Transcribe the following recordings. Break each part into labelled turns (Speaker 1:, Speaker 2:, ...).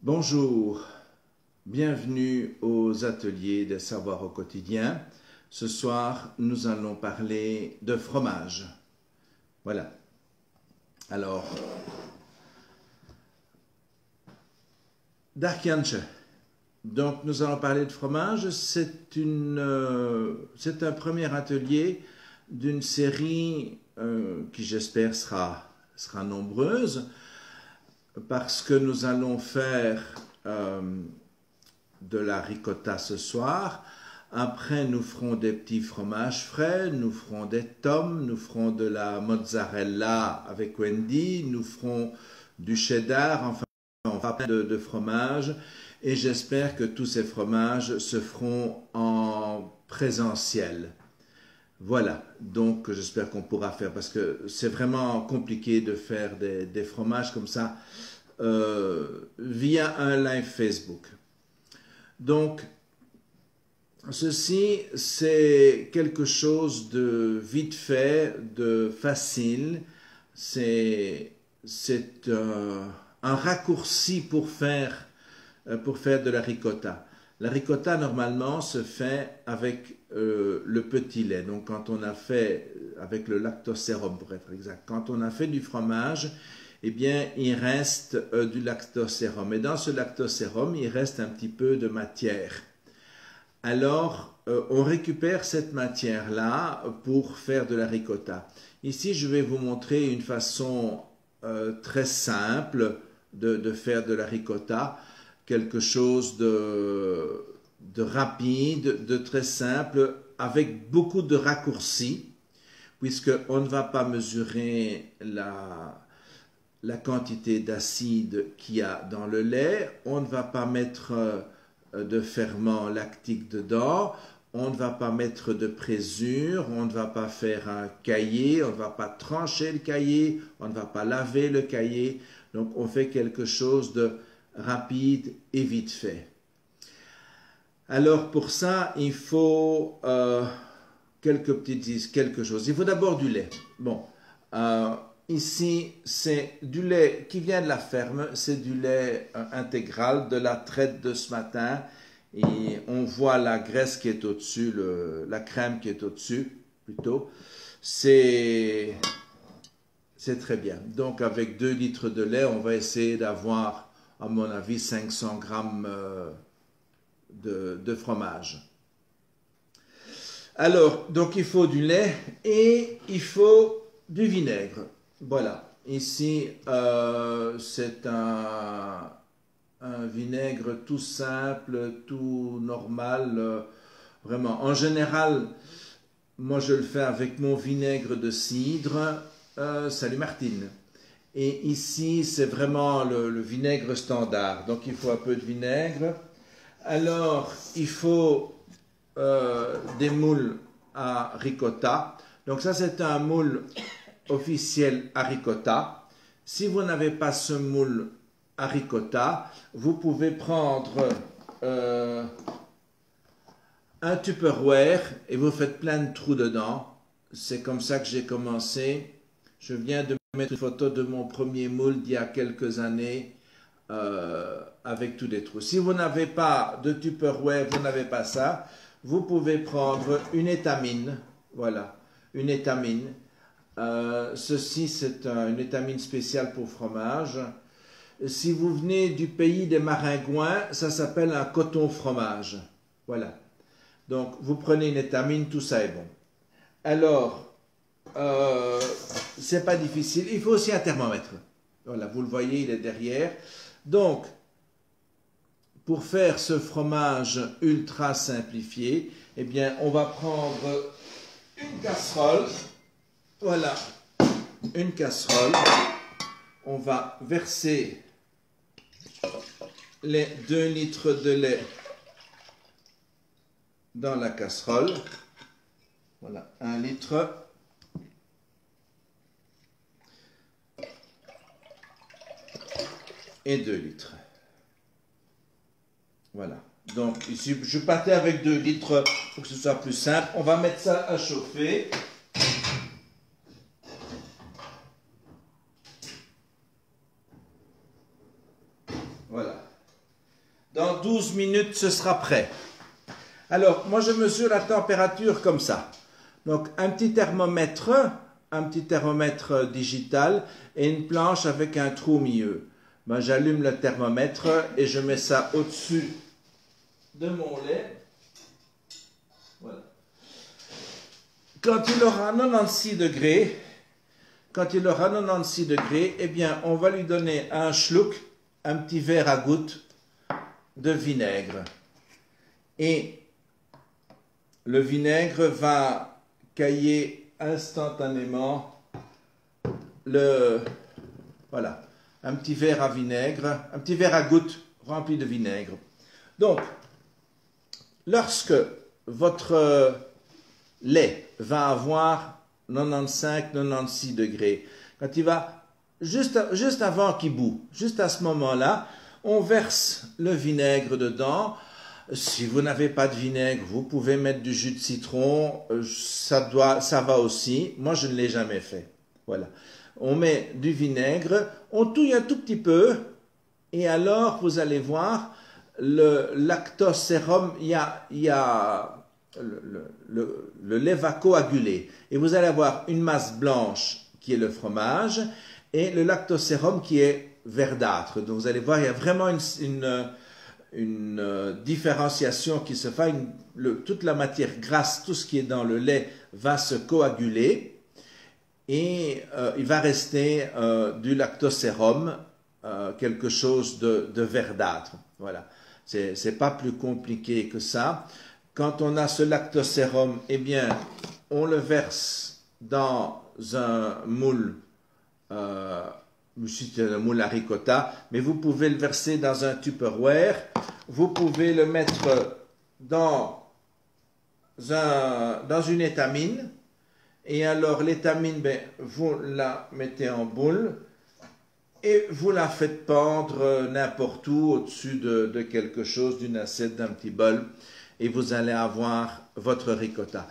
Speaker 1: Bonjour, bienvenue aux ateliers des savoirs au quotidien. Ce soir, nous allons parler de fromage. Voilà. Alors, Darkjanche. Donc, nous allons parler de fromage. C'est un premier atelier d'une série qui, j'espère, sera nombreuse, parce que nous allons faire de la ricotta ce soir. Après, nous ferons des petits fromages frais, nous ferons des tomes, nous ferons de la mozzarella avec Wendy, nous ferons du cheddar, enfin, on fera plein de fromages. Et j'espère que tous ces fromages se feront en présentiel. Voilà, donc j'espère qu'on pourra faire, parce que c'est vraiment compliqué de faire des fromages comme ça via un live Facebook. Donc, ceci, c'est quelque chose de vite fait, de facile. C'est un raccourci pour faire de la ricotta. La ricotta, normalement, se fait avec le petit lait. Donc, quand on a fait, avec le lactosérum, pour être exact, quand on a fait du fromage, eh bien, il reste du lactosérum. Et dans ce lactosérum, il reste un petit peu de matière. Alors, on récupère cette matière-là pour faire de la ricotta. Ici, je vais vous montrer une façon très simple de faire de la ricotta. Quelque chose de rapide, de très simple, avec beaucoup de raccourcis, puisqu'on ne va pas mesurer la quantité d'acide qu'il y a dans le lait, on ne va pas mettre de ferment lactique dedans, on ne va pas mettre de présure, on ne va pas faire un caillé, on ne va pas trancher le caillé, on ne va pas laver le caillé. Donc on fait quelque chose de rapide et vite fait. Alors pour ça, il faut quelque chose. Il faut d'abord du lait. Bon, ici, c'est du lait qui vient de la ferme, c'est du lait intégral, de la traite de ce matin. Et on voit la graisse qui est au-dessus, la crème qui est au-dessus, plutôt. C'est très bien. Donc, avec 2 litres de lait, on va essayer d'avoir, à mon avis, 500 grammes de fromage. Alors, donc il faut du lait et il faut du vinaigre. Voilà. Ici, c'est un vinaigre tout simple, tout normal. Vraiment. En général, moi je le fais avec mon vinaigre de cidre. Salut Martine. Et ici, c'est vraiment le vinaigre standard. Donc, il faut un peu de vinaigre. Alors, il faut des moules à ricotta. Donc, ça, c'est un moule officiel à ricotta. Si vous n'avez pas ce moule à ricotta, vous pouvez prendre un Tupperware et vous faites plein de trous dedans. C'est comme ça que j'ai commencé. Je viens de mettre une photo de mon premier moule d'il y a quelques années avec tous les trous. Si vous n'avez pas de Tupperware, vous n'avez pas ça, vous pouvez prendre une étamine. Voilà, une étamine. Ceci, c'est une étamine spéciale pour fromage. Si vous venez du pays des maringouins, ça s'appelle un coton fromage. Voilà. Donc, vous prenez une étamine, tout ça est bon. Alors, c'est pas difficile. Il faut aussi un thermomètre. Voilà, vous le voyez, il est derrière. Donc, pour faire ce fromage ultra simplifié, eh bien, on va prendre une casserole. Voilà, une casserole. On va verser les 2 litres de lait dans la casserole. Voilà, 1 litre. Et 2 litres. Voilà. Donc ici, je partais avec 2 litres pour que ce soit plus simple. On va mettre ça à chauffer. Voilà. Dans 12 minutes, ce sera prêt. Alors, moi, je mesure la température comme ça. Donc, un petit thermomètre digital et une planche avec un trou au milieu. Ben, j'allume le thermomètre et je mets ça au-dessus de mon lait. Voilà. Quand il aura 96 degrés, eh bien, on va lui donner un schluck, un petit verre à gouttes de vinaigre. Et le vinaigre va cailler instantanément voilà, un petit verre à vinaigre, un petit verre à gouttes rempli de vinaigre. Donc, lorsque votre lait va avoir 95-96 degrés, quand il va juste avant qu'il bout, juste à ce moment-là, on verse le vinaigre dedans. Si vous n'avez pas de vinaigre, vous pouvez mettre du jus de citron, ça va aussi. Moi, je ne l'ai jamais fait. Voilà. On met du vinaigre, on touille un tout petit peu, et alors, vous allez voir, le lactosérum, il y a le lait va coaguler. Et vous allez avoir une masse blanche qui est le fromage, et le lactosérum qui est verdâtre. Donc, vous allez voir, il y a vraiment une différenciation qui se fait, toute la matière grasse, tout ce qui est dans le lait va se coaguler et il va rester du lactosérum, quelque chose de verdâtre. Voilà, c'est pas plus compliqué que ça. Quand on a ce lactosérum, eh bien, on le verse dans un moule, c'est un moule à ricotta, mais vous pouvez le verser dans un Tupperware, vous pouvez le mettre dans une étamine, et alors l'étamine, ben, vous la mettez en boule, et vous la faites pendre n'importe où, au-dessus de quelque chose, d'une assiette, d'un petit bol, et vous allez avoir votre ricotta.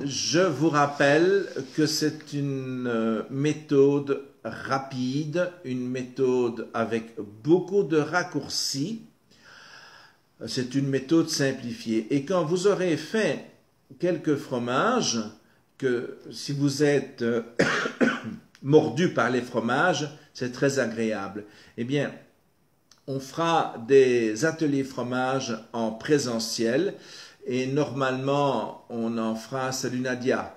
Speaker 1: Je vous rappelle que c'est une méthode rapide, une méthode avec beaucoup de raccourcis. C'est une méthode simplifiée. Et quand vous aurez fait quelques fromages, que si vous êtes mordu par les fromages, c'est très agréable. Eh bien, on fera des ateliers fromage en présentiel. Et normalement, on en fera, salut Nadia,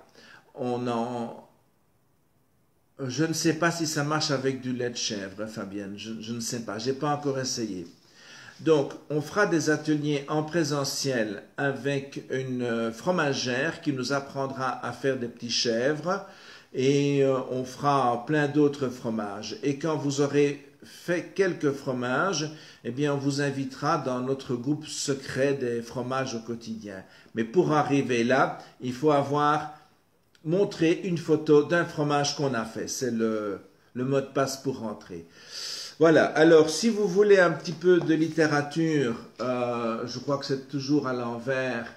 Speaker 1: je ne sais pas si ça marche avec du lait de chèvre, Fabienne, je ne sais pas, je n'ai pas encore essayé. Donc, on fera des ateliers en présentiel avec une fromagère qui nous apprendra à faire des petits chèvres et on fera plein d'autres fromages. Et quand vous aurez fait quelques fromages, eh bien, on vous invitera dans notre groupe secret des fromages au quotidien. Mais pour arriver là, il faut avoir montré une photo d'un fromage qu'on a fait. C'est le mot de passe pour rentrer. Voilà. Alors, si vous voulez un petit peu de littérature, je crois que c'est toujours à l'envers.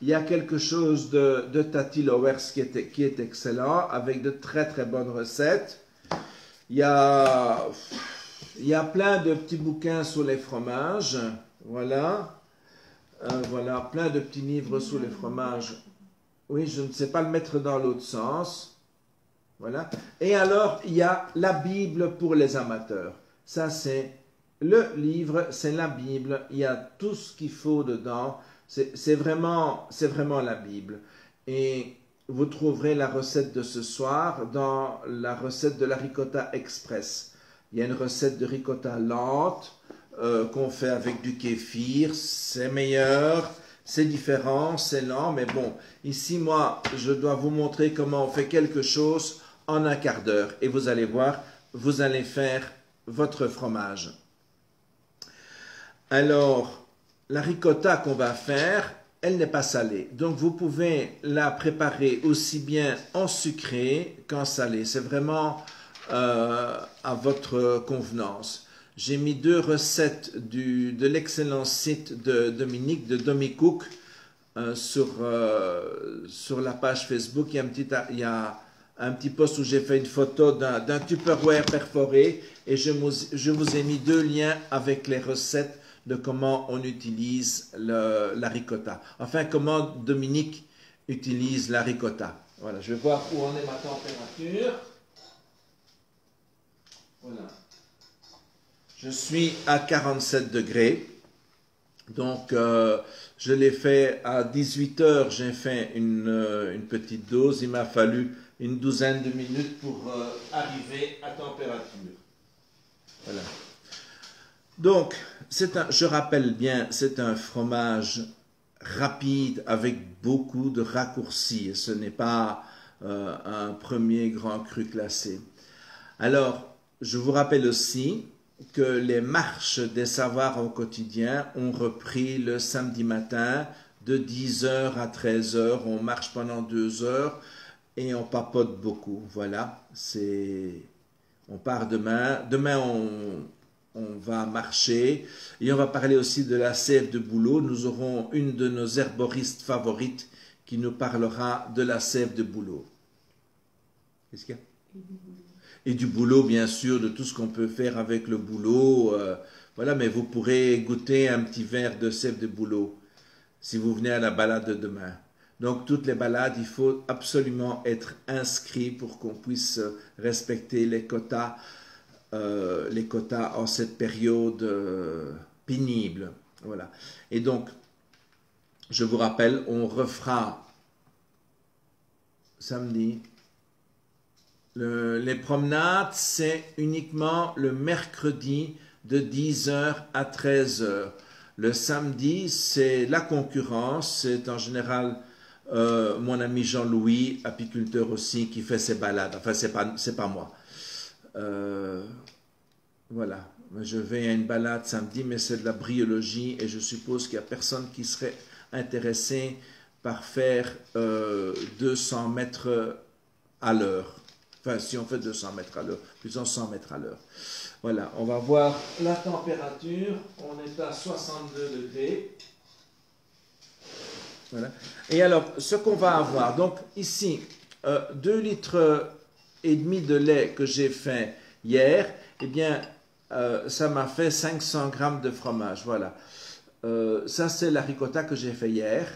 Speaker 1: Il y a quelque chose de Tati Lowers qui est excellent, avec de très très bonnes recettes. Il y a plein de petits bouquins sur les fromages, voilà. Voilà, plein de petits livres sur les fromages. Oui, je ne sais pas le mettre dans l'autre sens. Voilà. Et alors, il y a la Bible pour les amateurs. Ça, c'est le livre, c'est la Bible. Il y a tout ce qu'il faut dedans. C'est vraiment la Bible. Et vous trouverez la recette de ce soir dans la recette de la ricotta express. Il y a une recette de ricotta lente qu'on fait avec du kéfir. C'est meilleur, c'est différent, c'est lent. Mais bon, ici, moi, je dois vous montrer comment on fait quelque chose en un quart d'heure. Et vous allez voir, vous allez faire votre fromage. Alors, la ricotta qu'on va faire, elle n'est pas salée. Donc, vous pouvez la préparer aussi bien en sucré qu'en salé. C'est vraiment à votre convenance. J'ai mis 2 recettes de l'excellent site de Dominique, de Domicook, sur la page Facebook. Il y a un petit post où j'ai fait une photo d'un Tupperware perforé et je vous ai mis 2 liens avec les recettes de comment on utilise la ricotta. Enfin, comment Dominique utilise la ricotta. Voilà, je vais voir où en est ma température. Voilà. Je suis à 47 degrés. Donc, je l'ai fait à 18 heures, j'ai fait une petite dose. Il m'a fallu une douzaine de minutes pour arriver à température. Voilà. Donc, je rappelle bien, c'est un fromage rapide avec beaucoup de raccourcis. Ce n'est pas un premier grand cru classé. Alors, je vous rappelle aussi que les marches des savoirs au quotidien ont repris le samedi matin de 10h à 13h. On marche pendant 2 heures et on papote beaucoup. Voilà, on part demain. Demain, on va marcher et on va parler aussi de la sève de bouleau. Nous aurons une de nos herboristes favorites qui nous parlera de la sève de bouleau. Qu'est-ce qu'il y a? Et du bouleau, bien sûr, de tout ce qu'on peut faire avec le bouleau. Voilà, mais vous pourrez goûter un petit verre de sève de bouleau si vous venez à la balade de demain. Donc, toutes les balades, il faut absolument être inscrit pour qu'on puisse respecter les quotas en cette période pénible. Voilà. Et donc, je vous rappelle, on refera samedi. Les promenades, c'est uniquement le mercredi de 10h à 13h. Le samedi, c'est la concurrence. C'est en général mon ami Jean-Louis, apiculteur aussi, qui fait ses balades. Enfin, c'est pas moi. Voilà. Je vais à une balade samedi, mais c'est de la bryologie et je suppose qu'il n'y a personne qui serait intéressé par faire 200 mètres à l'heure. Enfin, si on fait 200 mètres à l'heure, plutôt 100 mètres à l'heure. Voilà, on va voir la température. On est à 62 degrés. Voilà. Et alors, ce qu'on va avoir, donc ici, 2 litres et demi de lait que j'ai fait hier, eh bien, ça m'a fait 500 grammes de fromage. Voilà. Ça, c'est la ricotta que j'ai fait hier.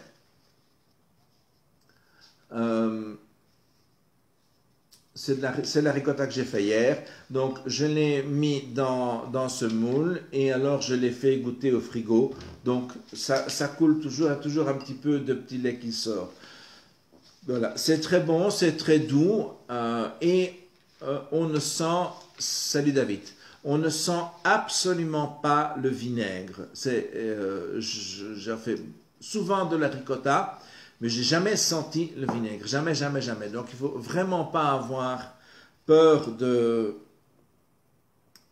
Speaker 1: C'est la ricotta que j'ai fait hier. Donc, je l'ai mis dans ce moule et alors je l'ai fait goûter au frigo. Donc, ça coule toujours, il y a toujours un petit peu de petit lait qui sort. Voilà, c'est très bon, c'est très doux et on ne sent, salut David, on ne sent absolument pas le vinaigre. J'en fais souvent de la ricotta, mais j'ai jamais senti le vinaigre, jamais, jamais, jamais. Donc il faut vraiment pas avoir peur de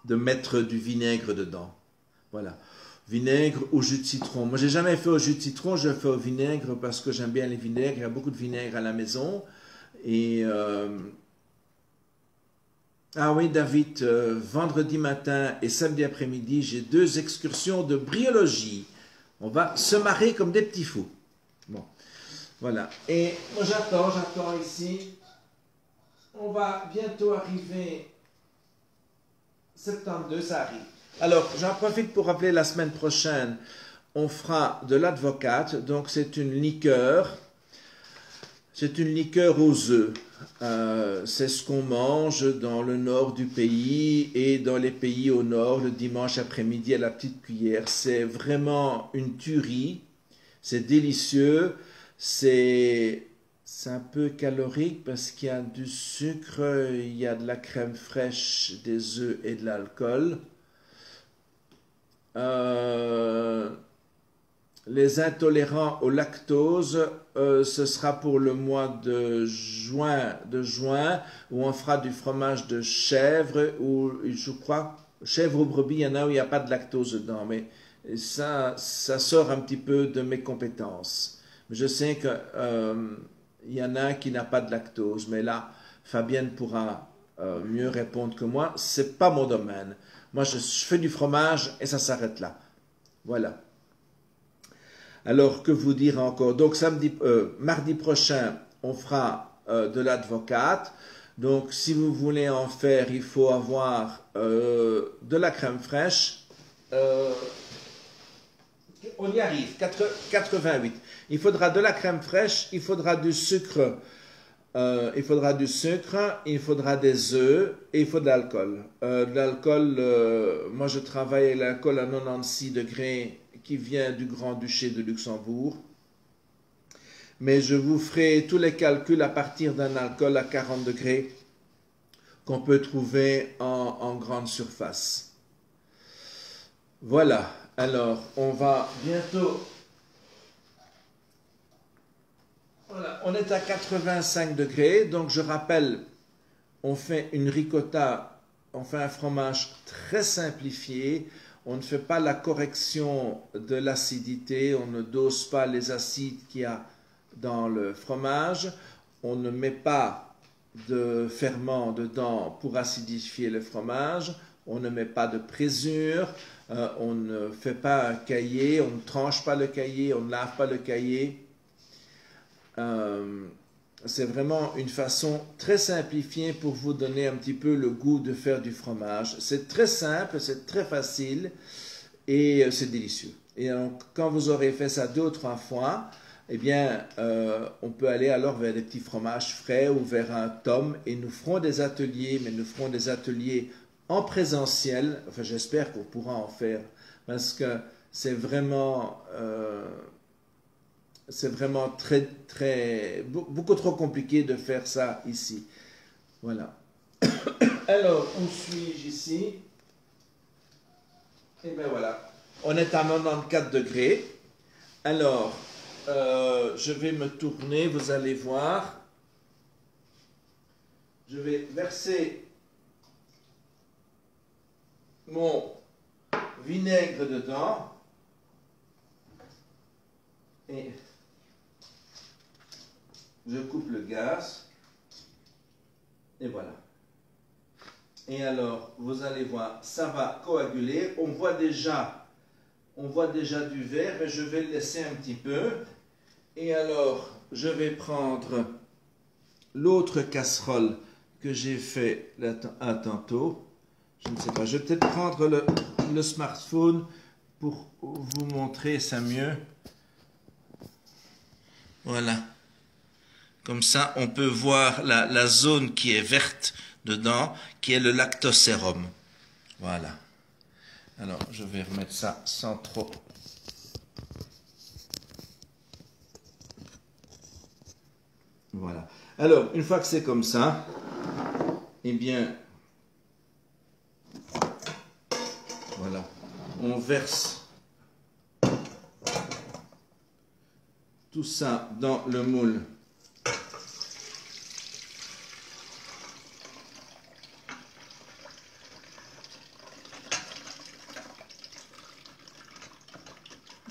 Speaker 1: mettre du vinaigre dedans. Voilà, vinaigre ou jus de citron. Moi j'ai jamais fait au jus de citron, je fais au vinaigre parce que j'aime bien les vinaigres. Il y a beaucoup de vinaigre à la maison et ah oui, David, vendredi matin et samedi après-midi, j'ai 2 excursions de bryologie. On va se marrer comme des petits fous. Bon, voilà. Et moi, j'attends ici. On va bientôt arriver. 72, ça arrive. Alors, j'en profite pour rappeler la semaine prochaine, on fera de l'advocate. Donc, c'est une liqueur. C'est une liqueur aux œufs. C'est ce qu'on mange dans le nord du pays et dans les pays au nord le dimanche après-midi à la petite cuillère. C'est vraiment une tuerie. C'est délicieux. C'est un peu calorique parce qu'il y a du sucre, il y a de la crème fraîche, des œufs et de l'alcool. Les intolérants au lactose, ce sera pour le mois de juin, où on fera du fromage de chèvre, ou je crois, chèvre ou brebis, il y en a où il n'y a pas de lactose dedans, mais ça sort un petit peu de mes compétences. Je sais que il y en a qui n'a pas de lactose, mais là, Fabienne pourra mieux répondre que moi. C'est pas mon domaine. Moi, je fais du fromage et ça s'arrête là. Voilà. Alors, que vous dire encore? Donc, mardi prochain, on fera de l'advocate. Donc, si vous voulez en faire, il faut avoir de la crème fraîche, On y arrive, 88. Il faudra de la crème fraîche, il faudra du sucre, il faudra des œufs et il faut de l'alcool. Moi je travaille avec l'alcool à 96 degrés qui vient du Grand-Duché de Luxembourg. Mais je vous ferai tous les calculs à partir d'un alcool à 40 degrés qu'on peut trouver en grande surface. Voilà, alors on va bientôt... Voilà, on est à 85 degrés, donc je rappelle, on fait une ricotta, on fait un fromage très simplifié, on ne fait pas la correction de l'acidité, on ne dose pas les acides qu'il y a dans le fromage, on ne met pas de ferment dedans pour acidifier le fromage, on ne met pas de présure, on ne fait pas un caillé, on ne tranche pas le caillé, on ne lave pas le caillé. C'est vraiment une façon très simplifiée pour vous donner un petit peu le goût de faire du fromage. C'est très simple, c'est très facile et c'est délicieux. Et donc, quand vous aurez fait ça 2 ou 3 fois, eh bien, on peut aller alors vers des petits fromages frais ou vers un tome et nous ferons des ateliers, mais nous ferons des ateliers en présentiel. Enfin, j'espère qu'on pourra en faire parce que c'est vraiment beaucoup trop compliqué de faire ça ici. Voilà. Alors, où suis-je ici? Et bien voilà. On est à 94 degrés. Alors, je vais me tourner, vous allez voir. Je vais verser mon vinaigre dedans. Et je coupe le gaz. Et voilà. Et alors, vous allez voir, ça va coaguler. On voit déjà du verre, mais je vais le laisser un petit peu. Et alors, je vais prendre l'autre casserole que j'ai fait à tantôt. Je ne sais pas, je vais peut-être prendre le smartphone pour vous montrer ça mieux. Voilà. Comme ça, on peut voir la zone qui est verte dedans, qui est le lactosérum. Voilà. Alors, je vais remettre ça sans trop. Voilà. Alors, une fois que c'est comme ça, eh bien, voilà, on verse tout ça dans le moule.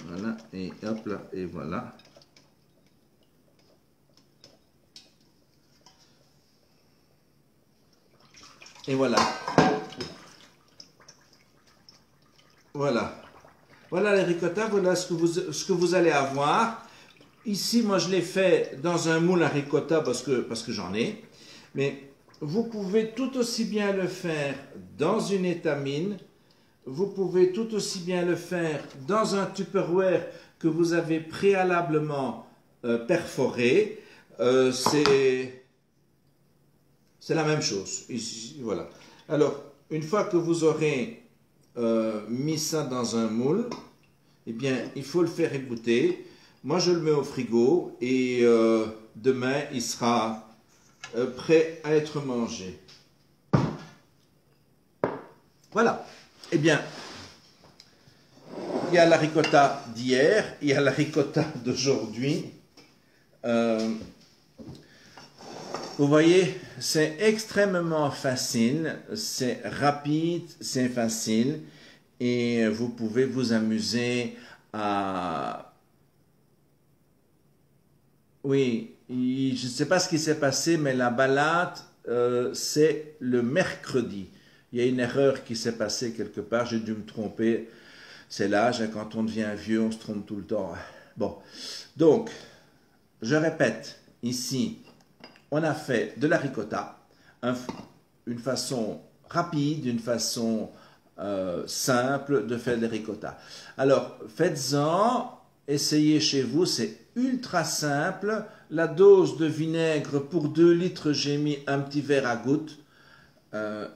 Speaker 1: Voilà, et hop là, et voilà. Et voilà. Voilà. Voilà les ricotta, voilà ce que vous allez avoir. Ici, moi, je l'ai fait dans un moule à ricotta parce que j'en ai. Mais vous pouvez tout aussi bien le faire dans une étamine. Vous pouvez tout aussi bien le faire dans un Tupperware que vous avez préalablement perforé. C'est la même chose. Ici, voilà. Alors, une fois que vous aurez mis ça dans un moule, eh bien, il faut le faire égoutter. Moi, je le mets au frigo et demain, il sera prêt à être mangé. Voilà. Eh bien, il y a la ricotta d'hier, il y a la ricotta d'aujourd'hui. Vous voyez, c'est extrêmement facile, c'est rapide, c'est facile et vous pouvez vous amuser à... Oui, je ne sais pas ce qui s'est passé, mais la balade, c'est le mercredi. Il y a une erreur qui s'est passée quelque part, j'ai dû me tromper. C'est l'âge, quand on devient vieux, on se trompe tout le temps. Bon, donc, je répète, ici, on a fait de la ricotta, une façon rapide, une façon simple de faire des ricotta. Alors, faites-en, essayez chez vous, c'est ultra simple. La dose de vinaigre pour 2 litres, j'ai mis un petit verre à gouttes.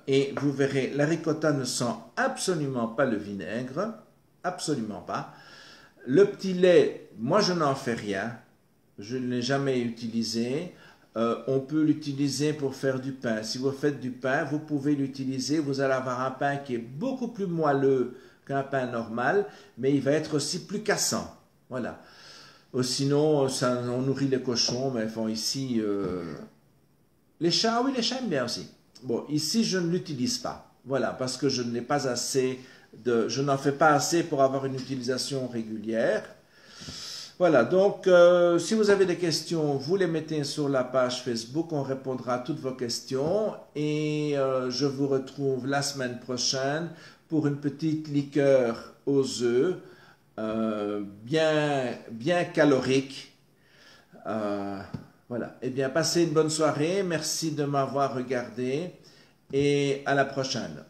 Speaker 1: Et vous verrez, la ricotta ne sent absolument pas le vinaigre, absolument pas. Le petit lait, moi je n'en fais rien, je ne l'ai jamais utilisé. On peut l'utiliser pour faire du pain. Si vous faites du pain, vous pouvez l'utiliser. Vous allez avoir un pain qui est beaucoup plus moelleux qu'un pain normal, mais il va être aussi plus cassant. Voilà. Sinon, on nourrit les cochons, mais enfin ici, les chats, oui, les chats aiment bien aussi. Bon, ici, je ne l'utilise pas. Voilà, parce que je n'ai pas assez je n'en fais pas assez pour avoir une utilisation régulière. Voilà, donc si vous avez des questions, vous les mettez sur la page Facebook, on répondra à toutes vos questions et je vous retrouve la semaine prochaine pour une petite liqueur aux œufs, bien calorique. Voilà, eh bien passez une bonne soirée, merci de m'avoir regardé et à la prochaine.